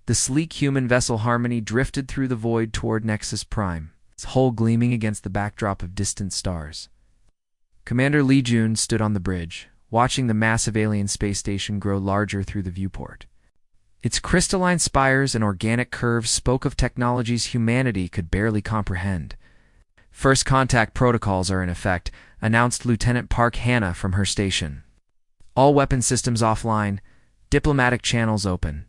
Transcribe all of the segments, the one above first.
The sleek human vessel Harmony drifted through the void toward Nexus Prime, its hull gleaming against the backdrop of distant stars. Commander Lee Jun stood on the bridge, watching the massive alien space station grow larger through the viewport. Its crystalline spires and organic curves spoke of technologies humanity could barely comprehend. First contact protocols are in effect, announced Lieutenant Park Hannah from her station. All weapon systems offline, diplomatic channels open.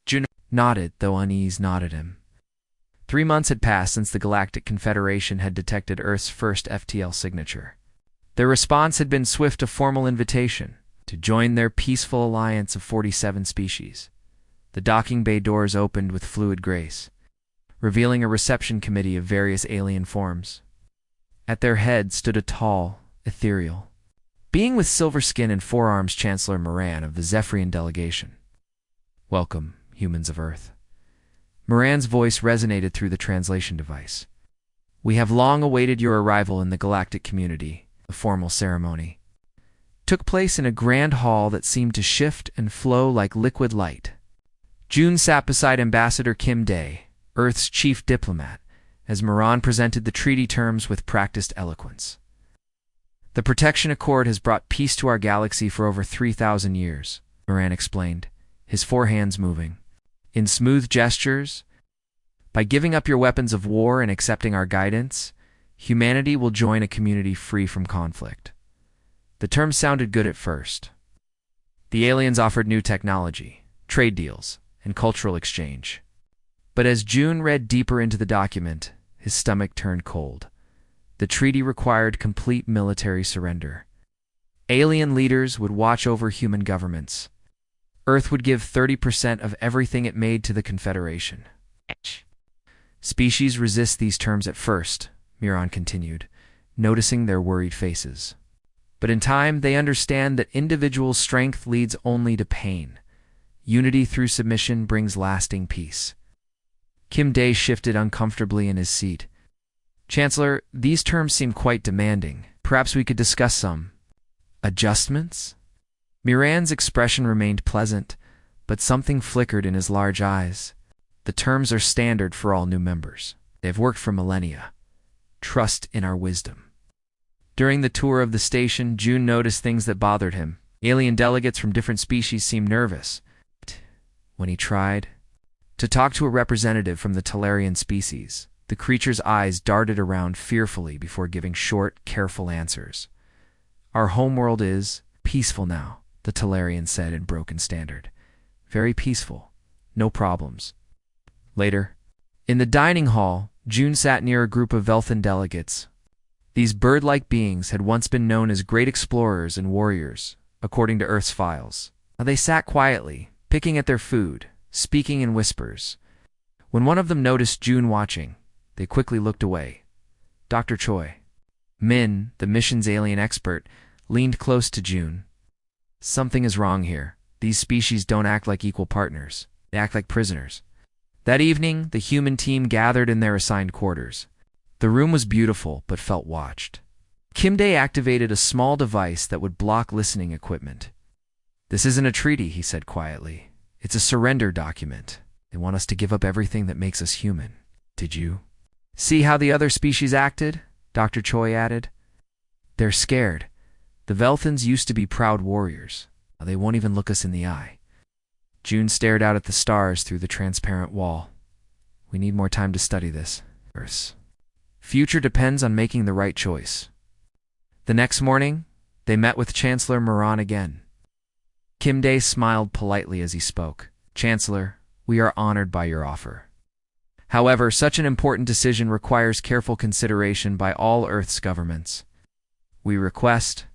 Jun nodded, though unease nodded him. 3 months had passed since the Galactic Confederation had detected Earth's first FTL signature. Their response had been swift, a formal invitation to join their peaceful alliance of 47 species. The docking bay doors opened with fluid grace, revealing a reception committee of various alien forms. At their head stood a tall, ethereal being with silver skin and forearms, Chancellor Moran of the Zephyrian delegation. "Welcome, humans of Earth." Moran's voice resonated through the translation device. "We have long awaited your arrival in the galactic community." The formal ceremony took place in a grand hall that seemed to shift and flow like liquid light. Jun sat beside Ambassador Kim Dae, Earth's chief diplomat, as Moran presented the treaty terms with practiced eloquence. "The Protection Accord has brought peace to our galaxy for over 3,000 years, Moran explained, his four hands moving. In smooth gestures, "By giving up your weapons of war and accepting our guidance, humanity will join a community free from conflict." The terms sounded good at first. The aliens offered new technology, trade deals, and cultural exchange. But as Jun read deeper into the document, his stomach turned cold. The treaty required complete military surrender. Alien leaders would watch over human governments. Earth would give 30% of everything it made to the Confederation. Species resist these terms at first, Miran continued, noticing their worried faces. But in time, they understand that individual strength leads only to pain. Unity through submission brings lasting peace. Kim Dae shifted uncomfortably in his seat. "Chancellor, these terms seem quite demanding. Perhaps we could discuss some adjustments?" Miran's expression remained pleasant, but something flickered in his large eyes. "The terms are standard for all new members. They have worked for millennia. Trust in our wisdom." During the tour of the station, Jun noticed things that bothered him. Alien delegates from different species seemed nervous. When he tried to talk to a representative from the Talarian species, the creature's eyes darted around fearfully before giving short, careful answers. "Our homeworld is peaceful now," the Talarian said in broken standard. "Very peaceful. No problems." Later, in the dining hall, Jun sat near a group of Velthan delegates. These bird-like beings had once been known as great explorers and warriors, according to Earth's files. Now they sat quietly, picking at their food, speaking in whispers. When one of them noticed Jun watching, they quickly looked away. Dr. Choi Min, the mission's alien expert, leaned close to Jun. "Something is wrong here. These species don't act like equal partners. They act like prisoners." That evening, the human team gathered in their assigned quarters. The room was beautiful, but felt watched. Kim Dae activated a small device that would block listening equipment. "This isn't a treaty," he said quietly. "It's a surrender document. They want us to give up everything that makes us human. Did you see how the other species acted?" Dr. Choi added. "They're scared. The Velthans used to be proud warriors. Now they won't even look us in the eye." Jun stared out at the stars through the transparent wall. "We need more time to study this. Earth's future depends on making the right choice." The next morning, they met with Chancellor Moran again. Kim Dae smiled politely as he spoke. "Chancellor, we are honored by your offer. However, such an important decision requires careful consideration by all Earth's governments. We request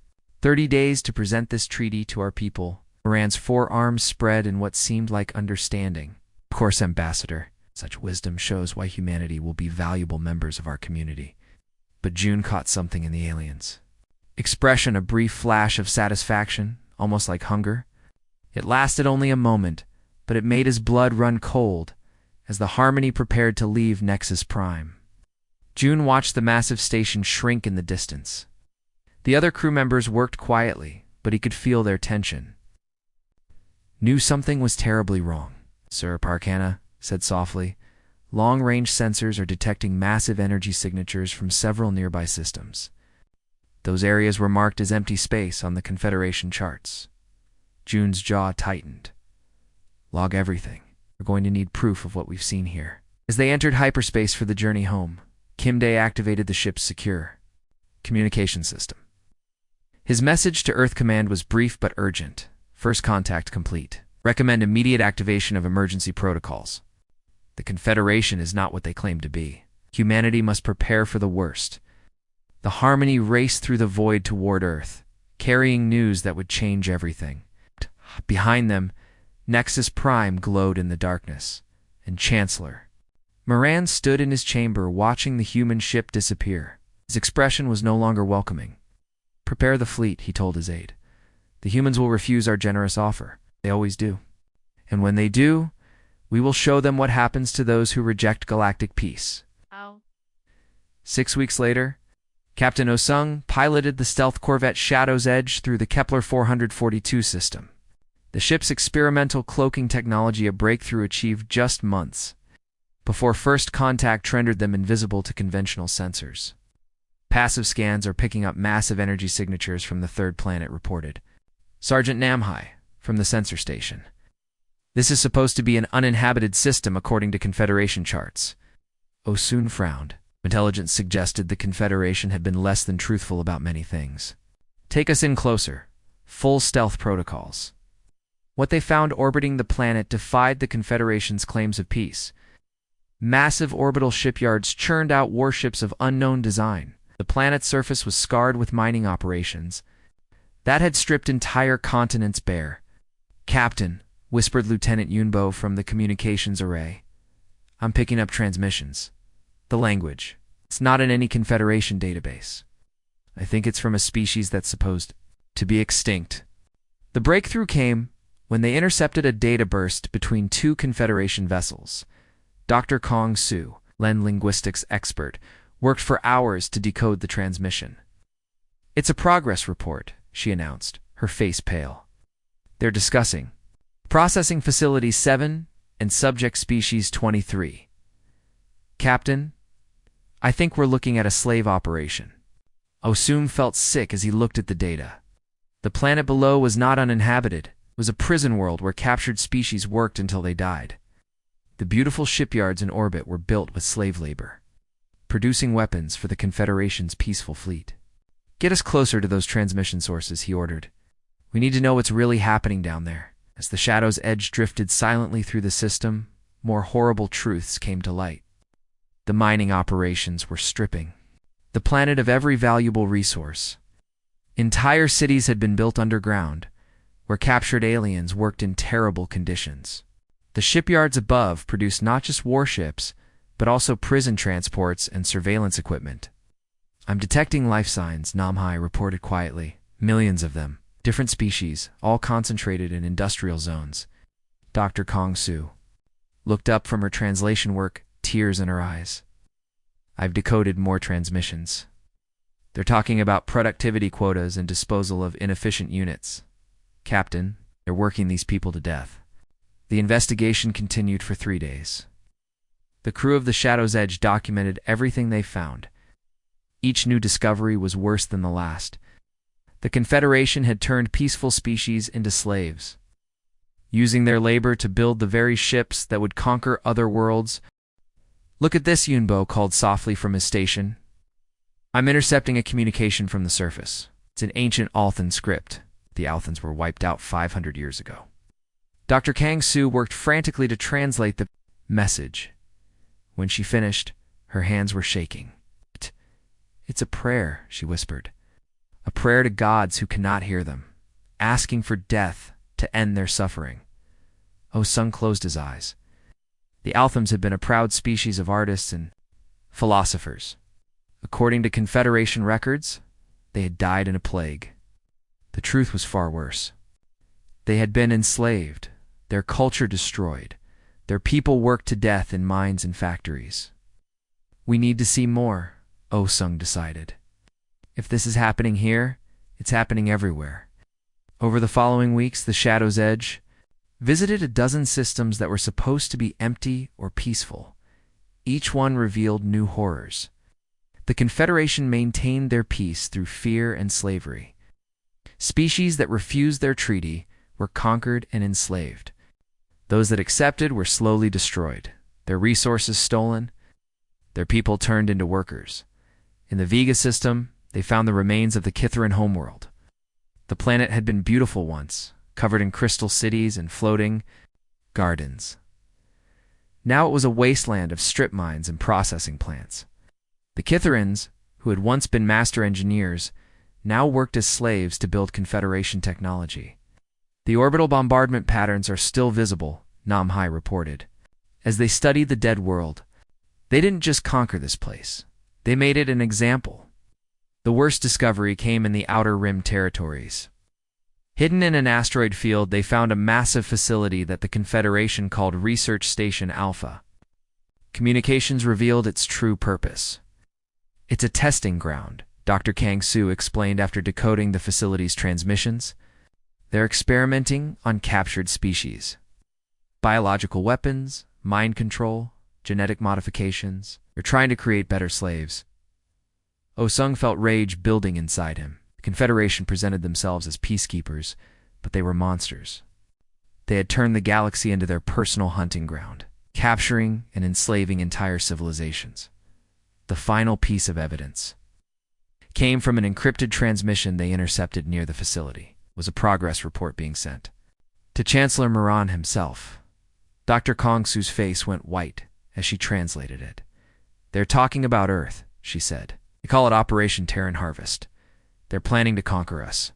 30 days to present this treaty to our people." Moran's forearms spread in what seemed like understanding. "Of course, Ambassador. Such wisdom shows why humanity will be valuable members of our community." But Jun caught something in the aliens' expression, a brief flash of satisfaction, almost like hunger. It lasted only a moment, but it made his blood run cold as the Harmony prepared to leave Nexus Prime. Jun watched the massive station shrink in the distance. The other crew members worked quietly, but he could feel their tension. Knew something was terribly wrong. Sir Parkana said softly. Long-range sensors are detecting massive energy signatures from several nearby systems. Those areas were marked as empty space on the Confederation charts. June's jaw tightened. Log everything. We're going to need proof of what we've seen here. As they entered hyperspace for the journey home, Kimday activated the ship's secure communication system. His message to Earth Command was brief but urgent. First contact complete. Recommend immediate activation of emergency protocols. The Confederation is not what they claim to be. Humanity must prepare for the worst. The Harmony raced through the void toward Earth, carrying news that would change everything. Behind them, Nexus Prime glowed in the darkness, and Chancellor Moran stood in his chamber watching the human ship disappear. His expression was no longer welcoming. Prepare the fleet, he told his aide. The humans will refuse our generous offer. They always do. And when they do, we will show them what happens to those who reject galactic peace. Ow. 6 weeks later, Captain Osung piloted the stealth corvette Shadow's Edge through the Kepler 442 system. The ship's experimental cloaking technology, a breakthrough achieved just months before first contact rendered them invisible to conventional sensors. Passive scans are picking up massive energy signatures from the third planet, reported Sergeant Namhai from the sensor station. This is supposed to be an uninhabited system according to Confederation charts. Osun frowned. Intelligence suggested the Confederation had been less than truthful about many things. Take us in closer. Full stealth protocols. What they found orbiting the planet defied the Confederation's claims of peace. Massive orbital shipyards churned out warships of unknown design. The planet's surface was scarred with mining operations that had stripped entire continents bare. Captain, whispered Lieutenant Yunbo from the communications array. I'm picking up transmissions. The language. It's not in any Confederation database. I think it's from a species that's supposed to be extinct. The breakthrough came when they intercepted a data burst between two Confederation vessels. Dr. Kong Su, Len linguistics expert, worked for hours to decode the transmission. It's a progress report, she announced, her face pale. They're discussing Processing Facility 7 and Subject Species 23. Captain, I think we're looking at a slave operation. Osum felt sick as he looked at the data. The planet below was not uninhabited. It was a prison world where captured species worked until they died. The beautiful shipyards in orbit were built with slave labor, producing weapons for the Confederation's peaceful fleet. Get us closer to those transmission sources, he ordered. We need to know what's really happening down there. As the Shadow's Edge drifted silently through the system, more horrible truths came to light. The mining operations were stripping the planet of every valuable resource. Entire cities had been built underground, where captured aliens worked in terrible conditions. The shipyards above produced not just warships, but also prison transports and surveillance equipment. I'm detecting life signs, Namhai reported quietly. Millions of them. Different species, all concentrated in industrial zones. Dr. Kong Su looked up from her translation work, tears in her eyes. I've decoded more transmissions. They're talking about productivity quotas and disposal of inefficient units. Captain, they're working these people to death. The investigation continued for 3 days. The crew of the Shadow's Edge documented everything they found. Each new discovery was worse than the last. The Confederation had turned peaceful species into slaves, using their labor to build the very ships that would conquer other worlds. Look at this, Yunbo called softly from his station. I'm intercepting a communication from the surface. It's an ancient Althan script. The Althans were wiped out 500 years ago. Dr. Kang Su worked frantically to translate the message. When she finished, her hands were shaking. It's a prayer, she whispered. A prayer to gods who cannot hear them, asking for death to end their suffering. Osung closed his eyes. The Althams had been a proud species of artists and philosophers. According to Confederation records, they had died in a plague. The truth was far worse. They had been enslaved, their culture destroyed, their people worked to death in mines and factories. We need to see more, Osung decided. If this is happening here, it's happening everywhere. Over the following weeks, the Shadow's Edge visited a dozen systems that were supposed to be empty or peaceful. Each one revealed new horrors. The Confederation maintained their peace through fear and slavery. Species that refused their treaty were conquered and enslaved. Those that accepted were slowly destroyed, their resources stolen, their people turned into workers. In the Vega system, they found the remains of the Kytheran homeworld. The planet had been beautiful once, covered in crystal cities and floating gardens. Now it was a wasteland of strip mines and processing plants. The Kytherans, who had once been master engineers, now worked as slaves to build Confederation technology. The orbital bombardment patterns are still visible, Namhai reported. As they studied the dead world, they didn't just conquer this place. They made it an example. The worst discovery came in the Outer Rim territories. Hidden in an asteroid field, they found a massive facility that the Confederation called Research Station Alpha. Communications revealed its true purpose. It's a testing ground, Dr. Kang Su explained after decoding the facility's transmissions. They're experimenting on captured species. Biological weapons, mind control, genetic modifications. They're trying to create better slaves. Oh-sung felt rage building inside him. The Confederation presented themselves as peacekeepers, but they were monsters. They had turned the galaxy into their personal hunting ground, capturing and enslaving entire civilizations. The final piece of evidence came from an encrypted transmission they intercepted near the facility. It was a progress report being sent to Chancellor Moran himself. Dr. Kang Su's face went white as she translated it. "They're talking about Earth," she said. "They call it Operation Terran Harvest. They're planning to conquer us."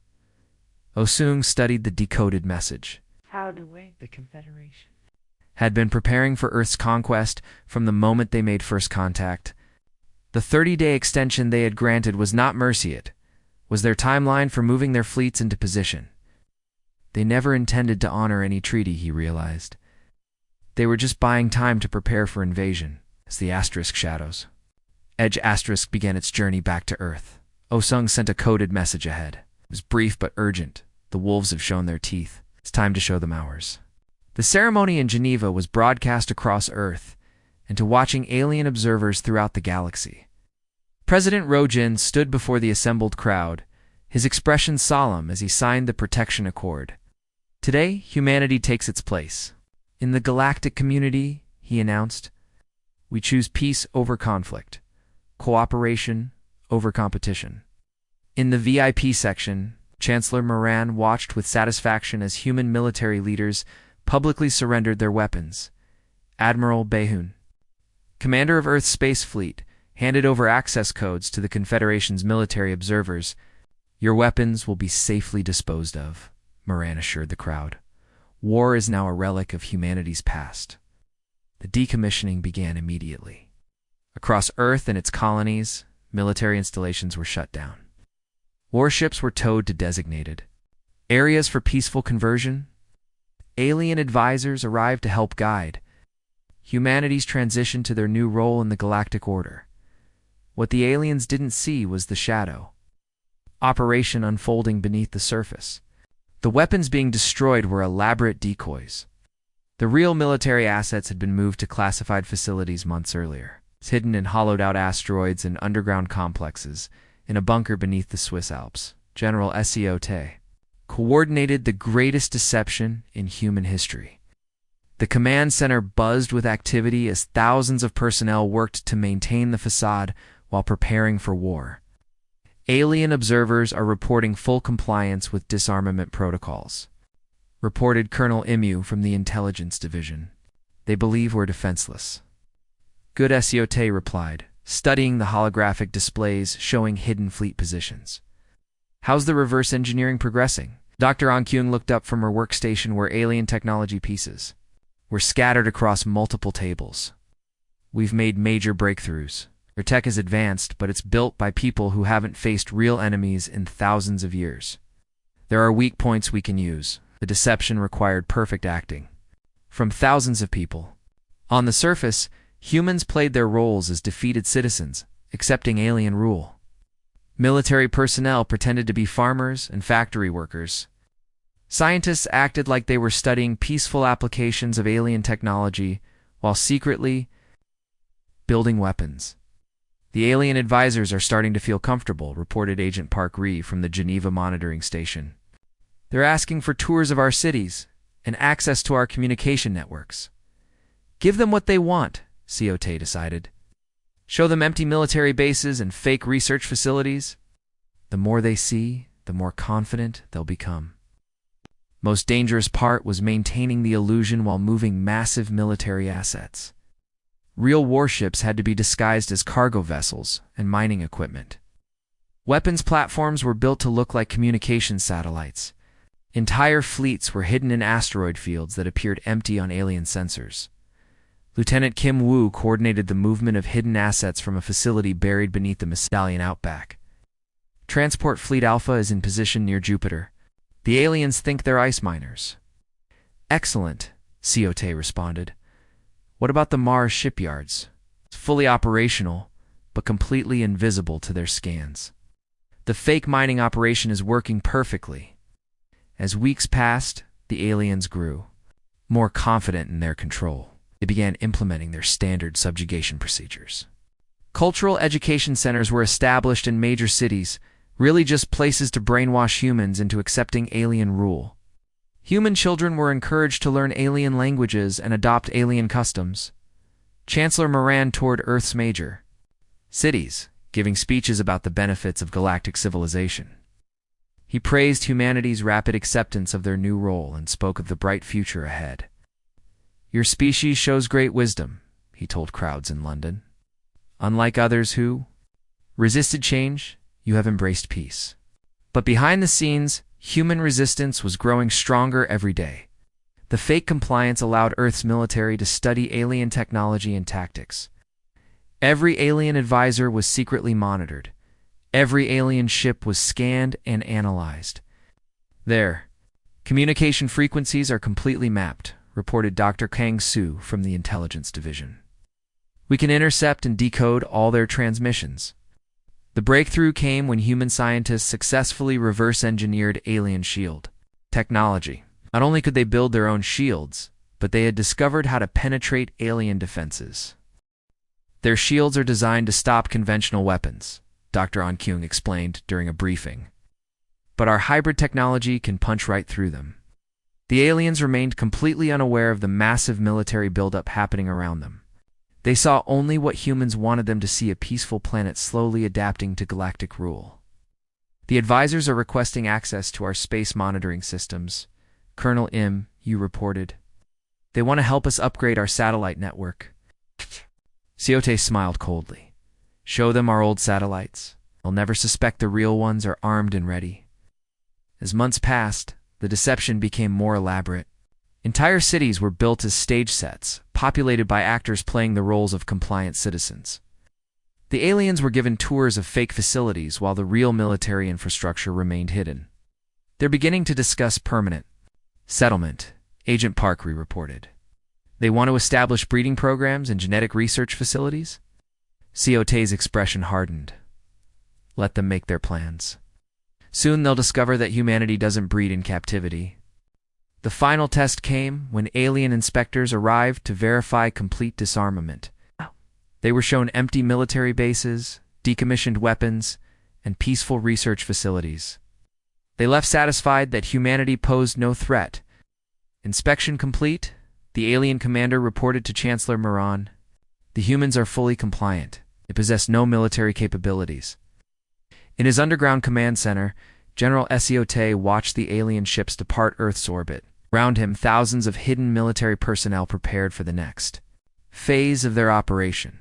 Oh-sung studied the decoded message. How to wake the Confederation. Had been preparing for Earth's conquest from the moment they made first contact. The 30-day extension they had granted was not mercy, it was their timeline for moving their fleets into position. They never intended to honor any treaty, he realized. They were just buying time to prepare for invasion, as the Asterisk shadows. Edge Asterisk began its journey back to Earth. Oh-sung sent a coded message ahead. It was brief but urgent. "The wolves have shown their teeth. It's time to show them ours." The ceremony in Geneva was broadcast across Earth and to watching alien observers throughout the galaxy. President Rojin stood before the assembled crowd, his expression solemn as he signed the Protection Accord. "Today, humanity takes its place. In the galactic community," he announced, "we choose peace over conflict, cooperation over competition." In the VIP section, Chancellor Moran watched with satisfaction as human military leaders publicly surrendered their weapons. Admiral Behun, commander of Earth's space fleet, handed over access codes to the Confederation's military observers. "Your weapons will be safely disposed of," Moran assured the crowd. "War is now a relic of humanity's past." The decommissioning began immediately. Across Earth and its colonies, military installations were shut down. Warships were towed to designated areas for peaceful conversion. Alien advisors arrived to help guide humanity's transition to their new role in the galactic order. What the aliens didn't see was the shadow operation unfolding beneath the surface. The weapons being destroyed were elaborate decoys. The real military assets had been moved to classified facilities months earlier, hidden in hollowed-out asteroids and underground complexes. In a bunker beneath the Swiss Alps, General Seot coordinated the greatest deception in human history. The command center buzzed with activity as thousands of personnel worked to maintain the facade while preparing for war. Alien observers are reporting full compliance with disarmament protocols, reported Colonel Imu from the Intelligence Division. "They believe we're defenseless." Good Seot replied, studying the holographic displays showing hidden fleet positions. "How's the reverse engineering progressing?" Dr. Ankyung looked up from her workstation where alien technology pieces were scattered across multiple tables. "We've made major breakthroughs. Their tech is advanced, but it's built by people who haven't faced real enemies in thousands of years. There are weak points we can use. The deception required perfect acting from thousands of people. On the surface, humans played their roles as defeated citizens, accepting alien rule. Military personnel pretended to be farmers and factory workers. Scientists acted like they were studying peaceful applications of alien technology while secretly building weapons. The alien advisors are starting to feel comfortable, reported Agent Park Ree from the Geneva monitoring station. They're asking for tours of our cities and access to our communication networks. Give them what they want, Ciote decided. Show them empty military bases and fake research facilities. The more they see, the more confident they'll become. Most dangerous part was maintaining the illusion while moving massive military assets. Real warships had to be disguised as cargo vessels and mining equipment. Weapons platforms were built to look like communication satellites. Entire fleets were hidden in asteroid fields that appeared empty on alien sensors. Lieutenant Kim Woo coordinated the movement of hidden assets from a facility buried beneath the Mystalian outback. Transport Fleet Alpha is in position near Jupiter. The aliens think they're ice miners. Excellent, Ciote responded. What about the Mars shipyards? It's fully operational, but completely invisible to their scans. The fake mining operation is working perfectly. As weeks passed, the aliens grew. More confident in their control, they began implementing their standard subjugation procedures. Cultural education centers were established in major cities, really just places to brainwash humans into accepting alien rule. Human children were encouraged to learn alien languages and adopt alien customs. Chancellor Moran toured Earth's major cities, giving speeches about the benefits of galactic civilization. He praised humanity's rapid acceptance of their new role and spoke of the bright future ahead. Your species shows great wisdom, he told crowds in London. Unlike others who resisted change, you have embraced peace. But behind the scenes, human resistance was growing stronger every day. The fake compliance allowed Earth's military to study alien technology and tactics. Every alien advisor was secretly monitored. Every alien ship was scanned and analyzed. Their communication frequencies are completely mapped, reported Dr. Kang Su from the Intelligence Division. We can intercept and decode all their transmissions. The breakthrough came when human scientists successfully reverse-engineered alien shield technology. Not only could they build their own shields, but they had discovered how to penetrate alien defenses. Their shields are designed to stop conventional weapons, Dr. On Kyung explained during a briefing. But our hybrid technology can punch right through them. The aliens remained completely unaware of the massive military buildup happening around them. They saw only what humans wanted them to see: a peaceful planet slowly adapting to galactic rule. The advisors are requesting access to our space monitoring systems, Colonel Im, you reported. They want to help us upgrade our satellite network. Ciote smiled coldly. Show them our old satellites. They'll never suspect the real ones are armed and ready. As months passed, the deception became more elaborate. Entire cities were built as stage sets, populated by actors playing the roles of compliant citizens. The aliens were given tours of fake facilities while the real military infrastructure remained hidden. They're beginning to discuss permanent settlement, Agent Parkrey reported. They want to establish breeding programs and genetic research facilities? Ciote's expression hardened. Let them make their plans. Soon they'll discover that humanity doesn't breed in captivity. The final test came when alien inspectors arrived to verify complete disarmament. They were shown empty military bases, decommissioned weapons, and peaceful research facilities. They left satisfied that humanity posed no threat. Inspection complete, the alien commander reported to Chancellor Moran. The humans are fully compliant. They possess no military capabilities. In his underground command center, General Ciote watched the alien ships depart Earth's orbit. Around him, thousands of hidden military personnel prepared for the next phase of their operation.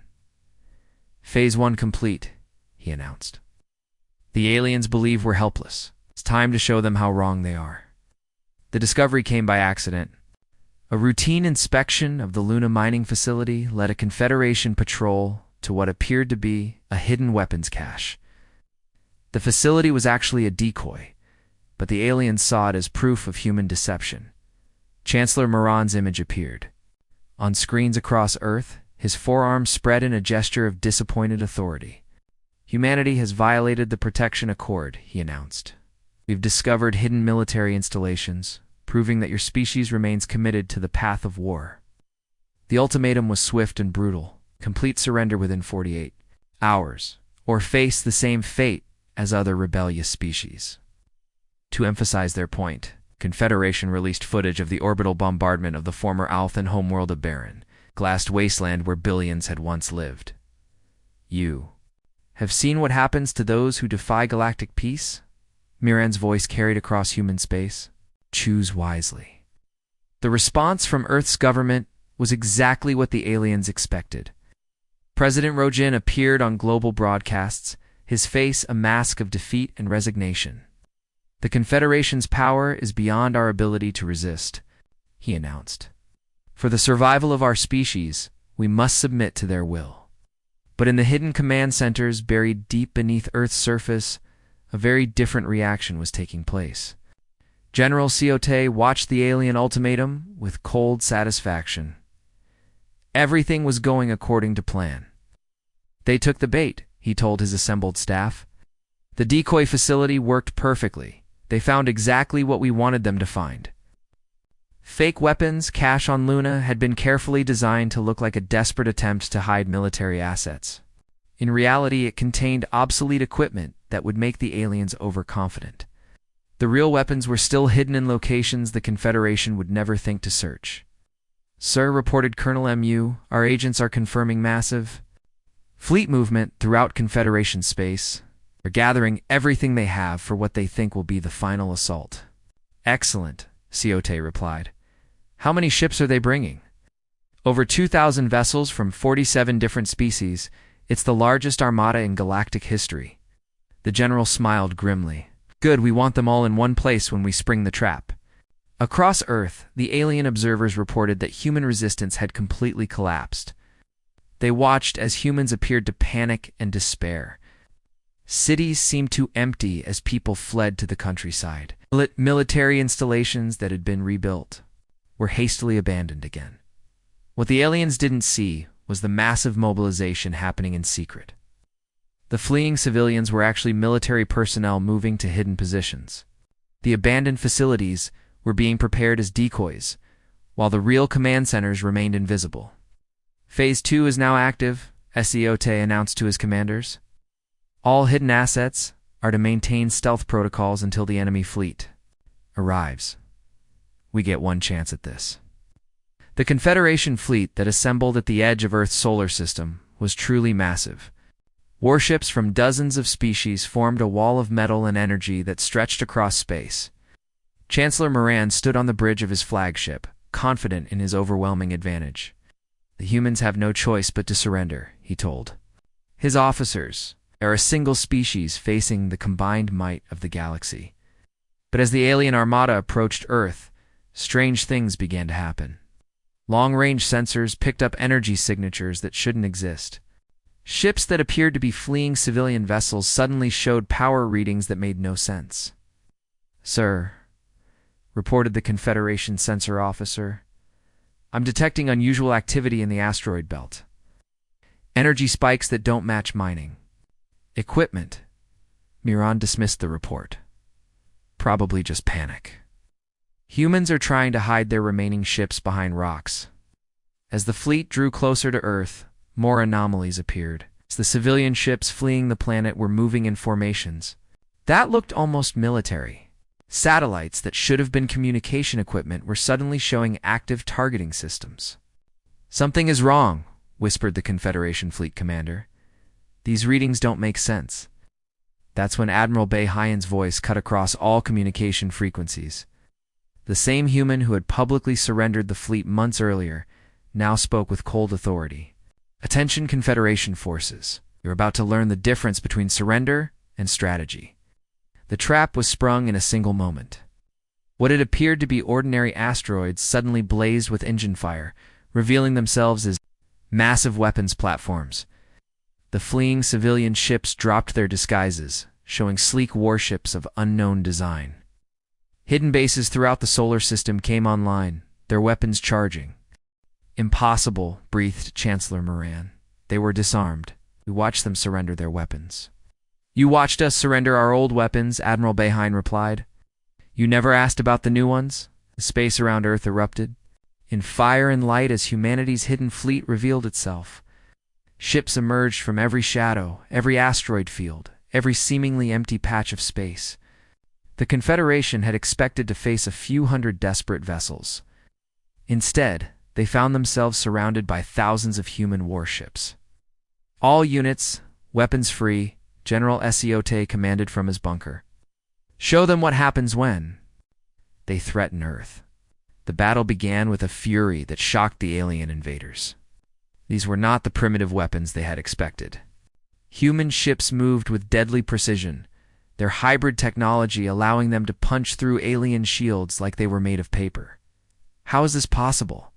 Phase 1 complete, he announced. The aliens believe we're helpless. It's time to show them how wrong they are. The discovery came by accident. A routine inspection of the Luna mining facility led a Confederation patrol to what appeared to be a hidden weapons cache. The facility was actually a decoy, but the aliens saw it as proof of human deception. Chancellor Moran's image appeared. On screens across Earth, his forearms spread in a gesture of disappointed authority. Humanity has violated the protection accord, he announced. We've discovered hidden military installations, proving that your species remains committed to the path of war. The ultimatum was swift and brutal: complete surrender within 48 hours, or face the same fate as other rebellious species. To emphasize their point, Confederation released footage of the orbital bombardment of the former Althan homeworld of Baron, glassed wasteland where billions had once lived. You have seen what happens to those who defy galactic peace? Miran's voice carried across human space. Choose wisely. The response from Earth's government was exactly what the aliens expected. President Rojin appeared on global broadcasts, his face a mask of defeat and resignation. The Confederation's power is beyond our ability to resist, he announced. For the survival of our species, we must submit to their will. But in the hidden command centers buried deep beneath Earth's surface, a very different reaction was taking place. General Ciote watched the alien ultimatum with cold satisfaction. Everything was going according to plan. They took the bait, he told his assembled staff. The decoy facility worked perfectly. They found exactly what we wanted them to find. Fake weapons cache on Luna had been carefully designed to look like a desperate attempt to hide military assets. In reality, it contained obsolete equipment that would make the aliens overconfident. The real weapons were still hidden in locations the Confederation would never think to search. Sir, reported Colonel MU, our agents are confirming massive fleet movement throughout Confederation space. They're gathering everything they have for what they think will be the final assault. Excellent, Ciote replied. How many ships are they bringing? Over 2,000 vessels from 47 different species. It's the largest armada in galactic history. The general smiled grimly. Good, we want them all in one place when we spring the trap. Across Earth, the alien observers reported that human resistance had completely collapsed. They watched as humans appeared to panic and despair. Cities seemed too empty as people fled to the countryside. Military installations that had been rebuilt were hastily abandoned again. What the aliens didn't see was the massive mobilization happening in secret. The fleeing civilians were actually military personnel moving to hidden positions. The abandoned facilities were being prepared as decoys, while the real command centers remained invisible. Phase 2 is now active, Ciote announced to his commanders. All hidden assets are to maintain stealth protocols until the enemy fleet arrives. We get one chance at this. The Confederation fleet that assembled at the edge of Earth's solar system was truly massive. Warships from dozens of species formed a wall of metal and energy that stretched across space. Chancellor Moran stood on the bridge of his flagship, confident in his overwhelming advantage. The humans have no choice but to surrender, he told his officers. Are a single species facing the combined might of the galaxy. But as the alien armada approached Earth, strange things began to happen. Long-range sensors picked up energy signatures that shouldn't exist. Ships that appeared to be fleeing civilian vessels suddenly showed power readings that made no sense. Sir, reported the Confederation sensor officer, I'm detecting unusual activity in the asteroid belt. Energy spikes that don't match mining. Equipment. Miran dismissed the report. Probably just panic. Humans are trying to hide their remaining ships behind rocks. As the fleet drew closer to Earth, more anomalies appeared. As the civilian ships fleeing the planet were moving in formations. That looked almost military. Satellites that should have been communication equipment were suddenly showing active targeting systems. Something is wrong, whispered the Confederation fleet commander. These readings don't make sense. That's when Admiral Bayhayan's voice cut across all communication frequencies. The same human who had publicly surrendered the fleet months earlier now spoke with cold authority. Attention, Confederation forces. You're about to learn the difference between surrender and strategy. The trap was sprung in a single moment. What had appeared to be ordinary asteroids suddenly blazed with engine fire, revealing themselves as massive weapons platforms. The fleeing civilian ships dropped their disguises, showing sleek warships of unknown design. Hidden bases throughout the solar system came online, their weapons charging. Impossible, breathed Chancellor Moran. They were disarmed. We watched them surrender their weapons. You watched us surrender our old weapons, Admiral Behind replied. You never asked about the new ones? The space around Earth erupted, in fire and light as humanity's hidden fleet revealed itself. Ships emerged from every shadow, every asteroid field, every seemingly empty patch of space. The Confederation had expected to face a few hundred desperate vessels. Instead, they found themselves surrounded by thousands of human warships. All units, weapons-free, General Esiote commanded from his bunker. Show them what happens when they threaten Earth. The battle began with a fury that shocked the alien invaders. These were not the primitive weapons they had expected. Human ships moved with deadly precision, their hybrid technology allowing them to punch through alien shields like they were made of paper. How is this possible?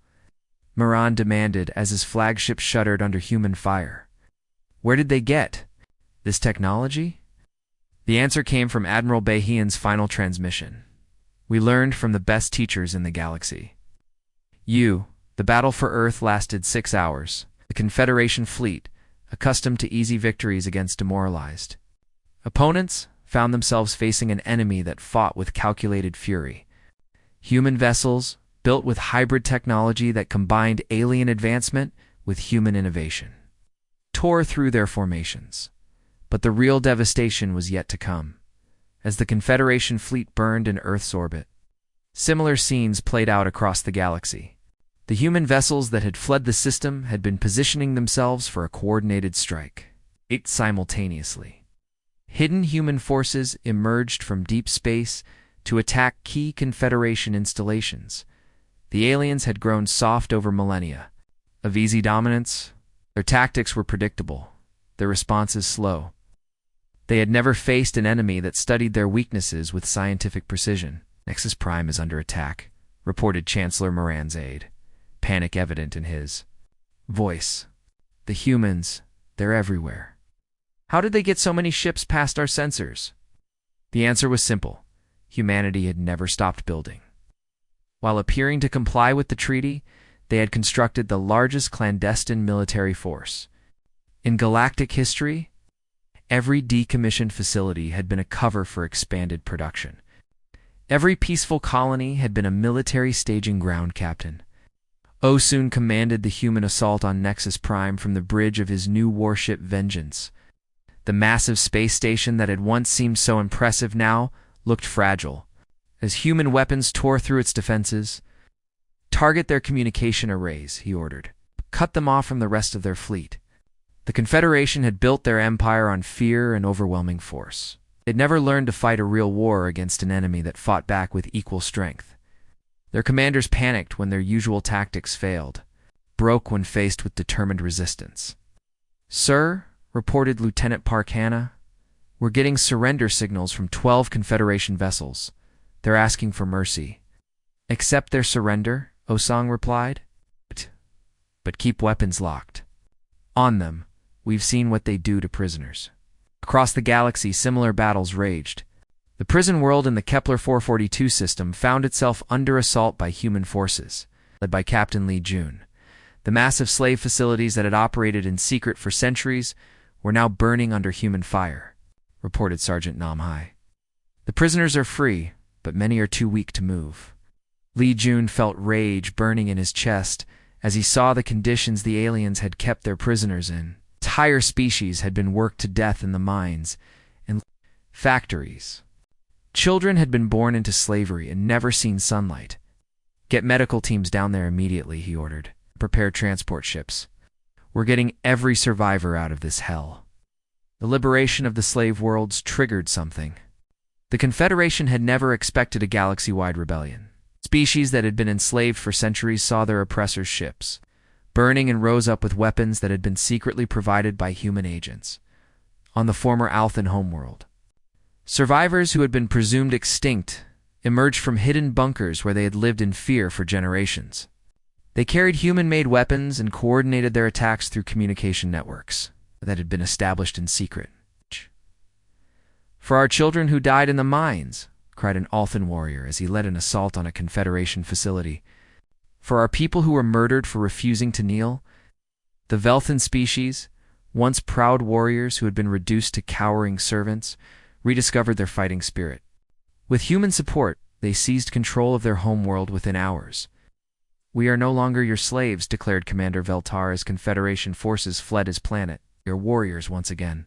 Moran demanded as his flagship shuddered under human fire. Where did they get this technology? The answer came from Admiral Behian's final transmission. We learned from the best teachers in the galaxy. The battle for Earth lasted 6 hours. The Confederation fleet, accustomed to easy victories against demoralized opponents, found themselves facing an enemy that fought with calculated fury. Human vessels, built with hybrid technology that combined alien advancement with human innovation, tore through their formations. But the real devastation was yet to come. As the Confederation fleet burned in Earth's orbit, similar scenes played out across the galaxy. The human vessels that had fled the system had been positioning themselves for a coordinated strike. Simultaneously, hidden human forces emerged from deep space to attack key Confederation installations. The aliens had grown soft over millennia. Of easy dominance, their tactics were predictable, their responses slow. They had never faced an enemy that studied their weaknesses with scientific precision. Nexus Prime is under attack, reported Chancellor Moran's aide, panic evident in his voice. The humans, they're everywhere. How did they get so many ships past our sensors? The answer was simple. Humanity had never stopped building. While appearing to comply with the treaty, they had constructed the largest clandestine military force in galactic history. Every decommissioned facility had been a cover for expanded production. Every peaceful colony had been a military staging ground captain. Osun commanded the human assault on Nexus Prime from the bridge of his new warship Vengeance. The massive space station that had once seemed so impressive now looked fragile. As human weapons tore through its defenses, target their communication arrays, he ordered. Cut them off from the rest of their fleet. The Confederation had built their empire on fear and overwhelming force. They'd never learned to fight a real war against an enemy that fought back with equal strength. Their commanders panicked when their usual tactics failed, broke when faced with determined resistance. Sir, reported Lieutenant Park Hanna, we're getting surrender signals from 12 Confederation vessels. They're asking for mercy. Accept their surrender, Osang replied. But keep weapons locked. On them. We've seen what they do to prisoners. Across the galaxy, similar battles raged. The prison world in the Kepler 442 system found itself under assault by human forces, led by Captain Li Jun. The massive slave facilities that had operated in secret for centuries were now burning under human fire, reported Sergeant Namhai. The prisoners are free, but many are too weak to move. Li Jun felt rage burning in his chest as he saw the conditions the aliens had kept their prisoners in. Entire species had been worked to death in the mines and factories. Children had been born into slavery and never seen sunlight. Get medical teams down there immediately, he ordered. Prepare transport ships. We're getting every survivor out of this hell. The liberation of the slave worlds triggered something. The Confederation had never expected a galaxy-wide rebellion. Species that had been enslaved for centuries saw their oppressors' ships burning and rose up with weapons that had been secretly provided by human agents on the former Althan homeworld. Survivors who had been presumed extinct emerged from hidden bunkers where they had lived in fear for generations. They carried human-made weapons and coordinated their attacks through communication networks that had been established in secret. For our children who died in the mines, cried an Althan warrior as he led an assault on a Confederation facility. For our people who were murdered for refusing to kneel, the Velthan species, Once proud warriors who had been reduced to cowering servants rediscovered their fighting spirit. With human support, they seized control of their homeworld within hours. "We are no longer your slaves," declared Commander Veltar as Confederation forces fled his planet. "Your warriors once again."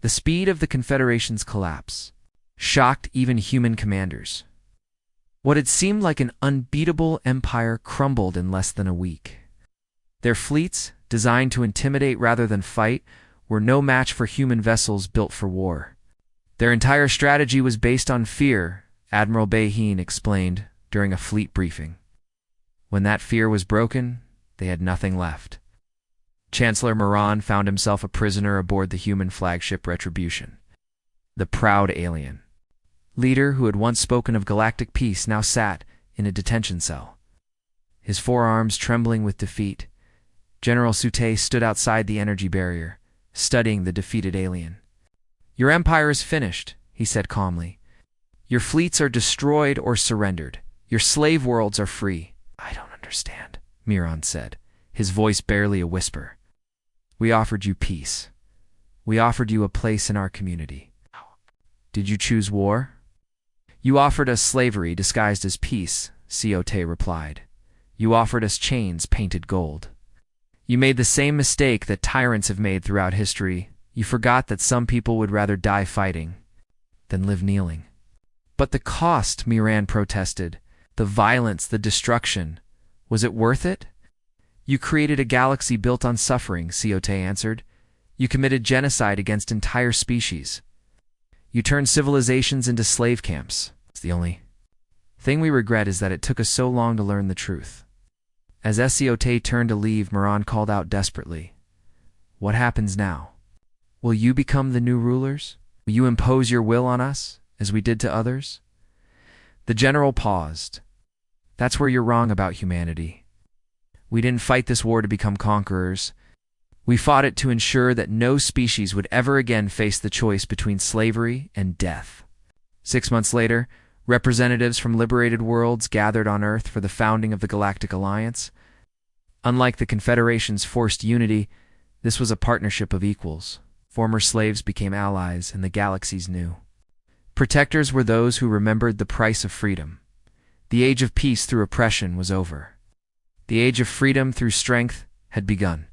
The speed of the Confederation's collapse shocked even human commanders. What had seemed like an unbeatable empire crumbled in less than a week. Their fleets, designed to intimidate rather than fight, were no match for human vessels built for war. Their entire strategy was based on fear, Admiral Baheen explained during a fleet briefing. When that fear was broken, they had nothing left. Chancellor Moran found himself a prisoner aboard the human flagship Retribution. The proud alien leader who had once spoken of galactic peace now sat in a detention cell. His forearms trembling with defeat, General Sute stood outside the energy barrier, studying the defeated alien. "Your empire is finished," he said calmly. "Your fleets are destroyed or surrendered. Your slave worlds are free." "I don't understand," Miran said, his voice barely a whisper. "We offered you peace. We offered you a place in our community. Did you choose war?" "You offered us slavery disguised as peace," Ciote replied. "You offered us chains painted gold. You made the same mistake that tyrants have made throughout history. You forgot that some people would rather die fighting than live kneeling." "But the cost," Miran protested. "The violence, the destruction. Was it worth it?" "You created a galaxy built on suffering," Ciote answered. "You committed genocide against entire species. You turned civilizations into slave camps. The only thing we regret is that it took us so long to learn the truth." As Ciote turned to leave, Moran called out desperately, "What happens now? Will you become the new rulers? Will you impose your will on us, as we did to others?" The general paused. "That's where you're wrong about humanity. We didn't fight this war to become conquerors. We fought it to ensure that no species would ever again face the choice between slavery and death." 6 months later, representatives from liberated worlds gathered on Earth for the founding of the Galactic Alliance. Unlike the Confederation's forced unity, this was a partnership of equals. Former slaves became allies, and the galaxies knew. Protectors were those who remembered the price of freedom. The age of peace through oppression was over. The age of freedom through strength had begun.